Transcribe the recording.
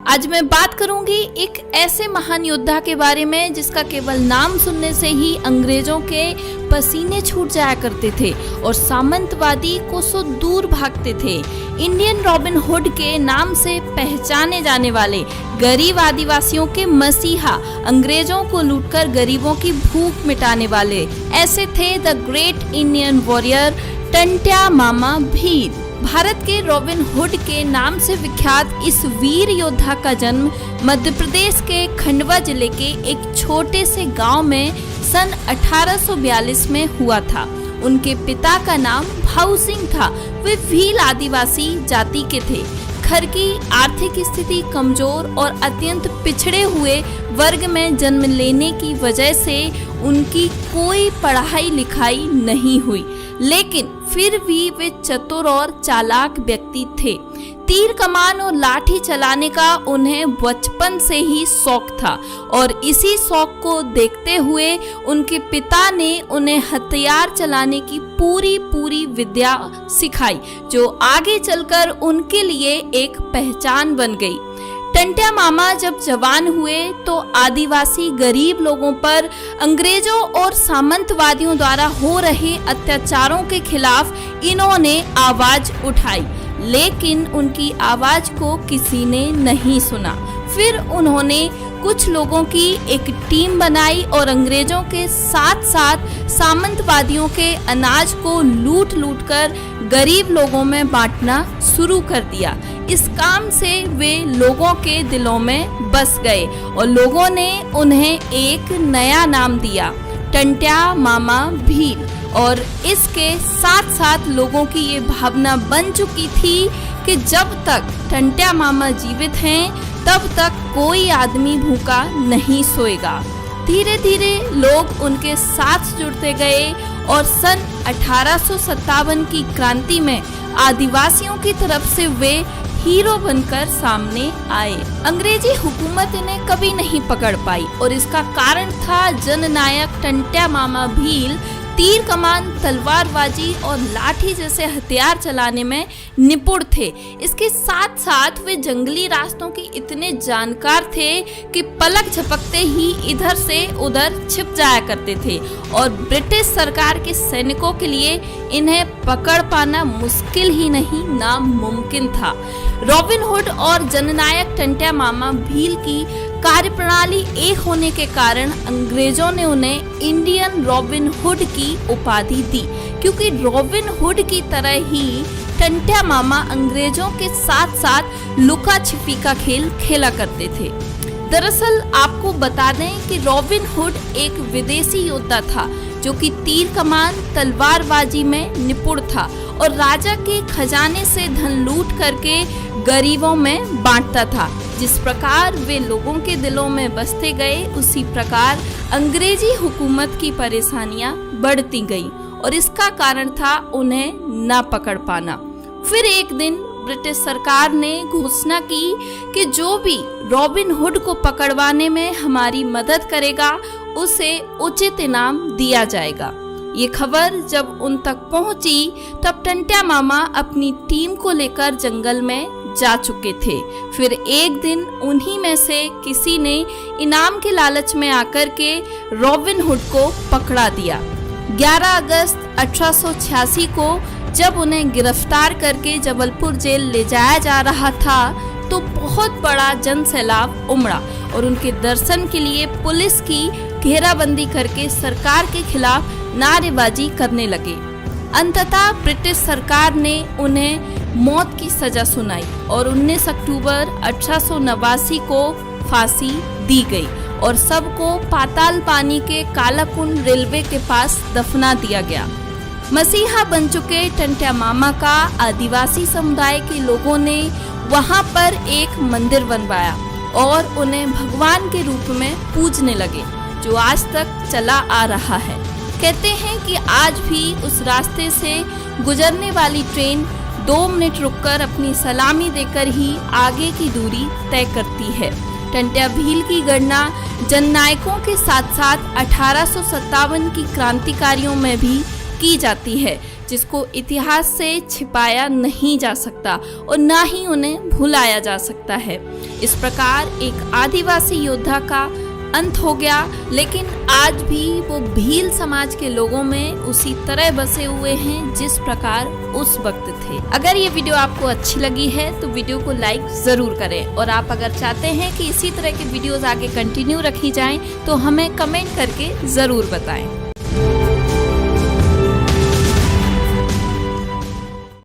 आज मैं बात करूंगी एक ऐसे महान योद्धा के बारे में जिसका केवल नाम सुनने से ही अंग्रेजों के पसीने छूट जाया करते थे और सामंतवादी कोसों दूर भागते थे। इंडियन रॉबिन हुड के नाम से पहचाने जाने वाले गरीब आदिवासियों के मसीहा, अंग्रेजों को लूटकर गरीबों की भूख मिटाने वाले, ऐसे थे the great Indian warrior Tantya Mama Bhil. Bharat के रॉबिन हुड के नाम से विख्यात इस वीर योद्धा का जन्म मध्य प्रदेश के खंडवा जिले के एक छोटे से गांव में सन 1842 में हुआ था। उनके पिता का नाम भाऊ सिंह था। वे भील आदिवासी जाति के थे। घर की आर्थिक स्थिति कमजोर और अत्यंत पिछड़े हुए वर्ग में जन्म लेने की वजह से उनकी कोई पढ़ाई लिखाई नहीं हुई, लेकिन फिर भी वे चतुर और चालाक व्यक्ति थे। तीर कमान और लाठी चलाने का उन्हें बचपन से ही शौक था और इसी शौक को देखते हुए उनके पिता ने उन्हें हथियार चलाने की पूरी विद्या सिखाई, जो आगे चलकर उनके लिए एक पहचान बन गई। टंट्या मामा जब जवान हुए तो आदिवासी गरीब लोगों पर अंग्रेजों और सामंतवादियों द्वारा हो रहे अत्याचारों के खिलाफ इन्होंने आवाज उठाई, लेकिन उनकी आवाज को किसी ने नहीं सुना। फिर उन्होंने कुछ लोगों की एक टीम बनाई और अंग्रेजों के साथ साथ सामंतवादियों के अनाज को लूट कर गरीब लोगों में बांटना शुरू कर दिया। इस काम से वे लोगों के दिलों में बस गए और लोगों ने उन्हें एक नया नाम दिया, टंट्या मामा भील। और इसके साथ साथ लोगों की ये भावना बन चुकी थी कि जब तक टंट्या मामा जीवित हैं तब तक कोई आदमी भूखा नहीं सोएगा। धीरे धीरे लोग उनके साथ जुड़ते गए और सन 1857 की क्रांति में आदिवासियों की तरफ से वे हीरो बनकर सामने आए। अंग्रेजी हुकूमत इन्हें कभी नहीं पकड़ पाई और इसका कारण था जननायक टंट्या मामा भील तीर कमान, तलवारबाजी और लाठी जैसे हथियार चलाने में निपुण थे। इसके साथ साथ वे जंगली रास्तों के इतने जानकार थे कि पलक झपकते ही इधर से उधर छिप जाया करते थे और ब्रिटिश सरकार के सैनिकों के लिए इन्हें पकड़ पाना मुश्किल ही नहीं नामुमकिन था। रॉबिन हुड और जननायक टंट्या मामा भील की कार्यप्रणाली एक होने के कारण अंग्रेजों ने उन्हें इंडियन रॉबिन हुड की उपाधि दी, क्योंकि रॉबिन हुड की तरह ही टंट्या मामा अंग्रेजों के साथ साथ लुका छिपी का खेल खेला करते थे। दरअसल आपको बता दें कि रॉबिन हुड एक विदेशी योद्धा था जो कि तीर कमान, तलवारबाजी में निपुण था और राजा के खजाने से धन लूट करके गरीबों में बांटता था। जिस प्रकार वे लोगों के दिलों में बसते गए, उसी प्रकार अंग्रेजी हुकूमत की परेशानियां बढ़ती गईं और इसका कारण था उन्हें ना पकड़ पाना। फिर एक दिन ब्रिटिश सरकार ने घोषणा की कि जो भी रॉबिन हुड को पकड़वाने में हमारी मदद करेगा उसे उचित इनाम दिया जाएगा। ये खबर जब उन तक पहुंची तब टंट्या मामा अपनी टीम को लेकर जंगल में जा चुके थे। फिर एक दिन उन्हीं में से किसी ने इनाम के लालच में आकर के रॉबिन हुड को पकड़ा दिया। 11 अगस्त 1886 को जब उन्हें गिरफ्तार करके जबलपुर जेल ले जाया जा रहा था तो बहुत बड़ा जन सैलाब उमड़ा और उनके दर्शन के लिए पुलिस की घेराबंदी करके सरकार के खिलाफ नारेबाजी करने लगे। अंततः ब्रिटिश सरकार ने उन्हें मौत की सजा सुनाई और 19 अक्टूबर 1889 को फांसी दी गई और सबको पाताल पानी के कालाकुंड रेलवे के पास दफना दिया गया। मसीहा बन चुके टंट्या मामा का आदिवासी समुदाय के लोगों ने वहां पर एक मंदिर बनवाया और उन्हें भगवान के रूप में पूजने लगे, जो आज तक चला आ रहा है। कहते हैं कि आज भी उस रास्ते से गुजरने वाली ट्रेन 2 मिनट रुककर अपनी सलामी देकर ही आगे की दूरी तय करती है। टंट्या भील की गणना जननायकों के साथ साथ 1857 की क्रांतिकारियों में भी की जाती है। जिसको इतिहास से छिपाया नहीं जा सकता और ना ही उन्हें भुलाया जा सकता है। इस प्रकार एक आदिवासी योद्धा का अंत हो गया, लेकिन आज भी वो भील समाज के लोगों में उसी तरह बसे हुए हैं जिस प्रकार उस वक्त थे। अगर ये वीडियो आपको अच्छी लगी है तो वीडियो को लाइक जरूर करें, और आप अगर चाहते हैं कि इसी तरह की वीडियोस आगे कंटिन्यू रखी जाएं तो हमें कमेंट करके जरूर बताएं।